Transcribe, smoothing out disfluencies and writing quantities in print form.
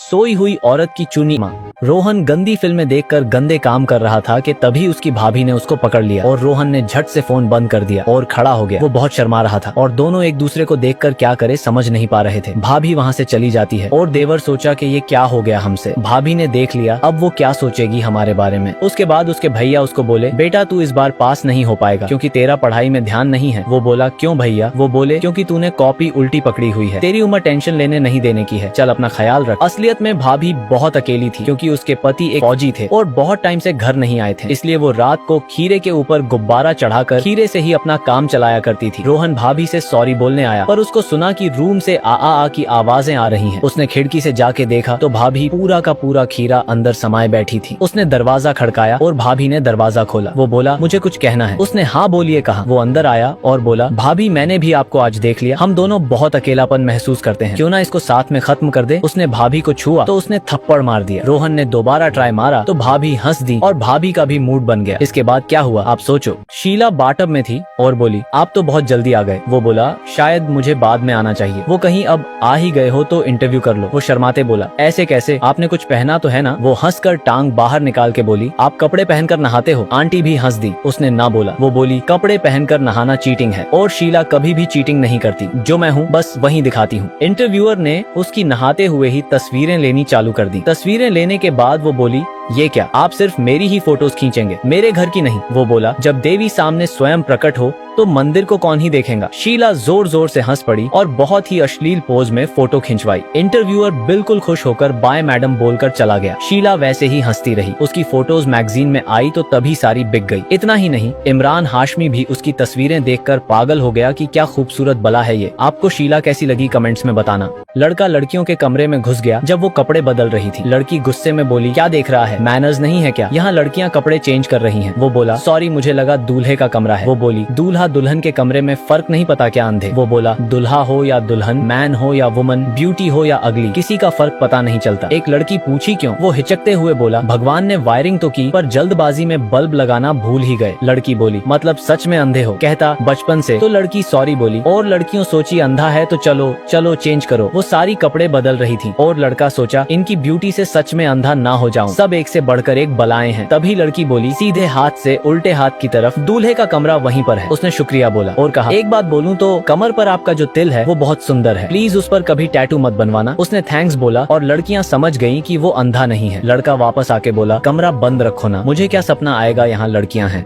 सोई हुई औरत की चुनी माँ। रोहन गंदी फिल्में देखकर गंदे काम कर रहा था कि तभी उसकी भाभी ने उसको पकड़ लिया और रोहन ने झट से फोन बंद कर दिया और खड़ा हो गया। वो बहुत शर्मा रहा था और दोनों एक दूसरे को देखकर क्या करे समझ नहीं पा रहे थे। भाभी वहाँ से चली जाती है और देवर सोचा कि ये क्या हो गया हमसे। भाभी ने देख लिया, अब वो क्या सोचेगी हमारे बारे में। उसके बाद उसके भैया उसको बोले, बेटा तू इस बार पास नहीं हो पाएगा क्योंकि तेरा पढ़ाई में ध्यान नहीं है। वो बोला, क्यों भैया? वो बोले, क्योंकि तूने कॉपी उल्टी पकड़ी हुई है, तेरी उम्र टेंशन लेने नहीं देने की है, चल अपना ख्याल रख। असलियत में भाभी बहुत अकेली थी क्योंकि उसके पति एक फौजी थे और बहुत टाइम से घर नहीं आए थे, इसलिए वो रात को खीरे के ऊपर गुब्बारा चढ़ाकर खीरे से ही अपना काम चलाया करती थी। रोहन भाभी से सॉरी बोलने आया पर उसको सुना कि रूम से आ की आवाजें आ रही हैं। उसने खिड़की से जाके देखा तो भाभी पूरा का पूरा खीरा अंदर समाये बैठी थी। उसने दरवाजा खड़काया और भाभी ने दरवाजा खोला। वो बोला, मुझे कुछ कहना है। उसने हाँ बोलिए कहा। वो अंदर आया और बोला, भाभी मैंने भी आपको आज देख लिया, हम दोनों बहुत अकेलापन महसूस करते हैं, क्यों ना इसको साथ में खत्म कर दे। उसने भाभी को छुआ तो उसने थप्पड़ मार दिया। रोहन ने दोबारा ट्राई मारा तो भाभी हंस दी और भाभी का भी मूड बन गया। इसके बाद क्या हुआ आप सोचो। शीला बाटअप में थी और बोली, आप तो बहुत जल्दी आ गए। वो बोला, शायद मुझे बाद में आना चाहिए। वो कहीं अब आ ही गए हो तो इंटरव्यू कर लो। वो शर्माते बोला, ऐसे कैसे, आपने कुछ पहना तो है ना? वो हंसकर टांग बाहर निकाल के बोली, आप कपड़े पहनकर नहाते हो? आंटी भी हंस दी। उसने ना बोला। वो बोली, कपड़े पहनकर नहाना चीटिंग है और शीला कभी भी चीटिंग नहीं करती, जो मैं हूँ बस वही दिखाती हूँ। इंटरव्यूअर ने उसकी नहाते हुए ही तस्वीरें लेनी चालू कर दी। तस्वीरें लेने के बाद वो बोली, ये क्या, आप सिर्फ मेरी ही फोटोज खींचेंगे, मेरे घर की नहीं? वो बोला, जब देवी सामने स्वयं प्रकट हो तो मंदिर को कौन ही देखेगा। शीला जोर जोर से हंस पड़ी और बहुत ही अश्लील पोज में फोटो खिंचवाई। इंटरव्यूअर बिल्कुल खुश होकर बाय मैडम बोलकर चला गया। शीला वैसे ही हंसती रही। उसकी फोटोज मैगजीन में आई तो तभी सारी बिक गई। इतना ही नहीं, इमरान हाशमी भी उसकी तस्वीरें देखकर पागल हो गया कि क्या खूबसूरत बला है ये। आपको शीला कैसी लगी कमेंट्स में बताना। लड़का लड़कियों के कमरे में घुस गया जब वो कपड़े बदल रही थी। लड़की गुस्से में बोली, क्या देख रहा है, मैनर्स नहीं है क्या? यहाँ लड़कियाँ कपड़े चेंज कर रही हैं। वो बोला, सॉरी मुझे लगा दूल्हे का कमरा है। वो बोली, दूल्हा दुल्हन के कमरे में फर्क नहीं पता क्या अंधे? वो बोला, दुल्हा हो या दुल्हन, मैन हो या वुमन, ब्यूटी हो या अगली, किसी का फर्क पता नहीं चलता। एक लड़की पूछी क्यों? वो हिचकते हुए बोला, भगवान ने वायरिंग तो की पर जल्दबाजी में बल्ब लगाना भूल ही गए। लड़की बोली, मतलब सच में अंधे हो? कहता, बचपन से। तो लड़की सॉरी बोली और लड़कियों सोची अंधा है तो चलो चलो चेंज करो। वो सारी कपड़े बदल रही थी और लड़का सोचा इनकी ब्यूटी से सच में अंधा ना हो जाऊं, सब एक से बढ़कर एक बलाएं हैं। तभी लड़की बोली, सीधे हाथ से उल्टे हाथ की तरफ, दूल्हे का कमरा वहीं पर है। उसने शुक्रिया बोला और कहा, एक बात बोलूं तो कमर पर आपका जो तिल है वो बहुत सुंदर है, प्लीज उस पर कभी टैटू मत बनवाना। उसने थैंक्स बोला और लड़कियां समझ गयी कि वो अंधा नहीं है। लड़का वापस आके बोला, कमरा बंद रखो ना, मुझे क्या सपना आएगा, यहाँ लड़कियां हैं।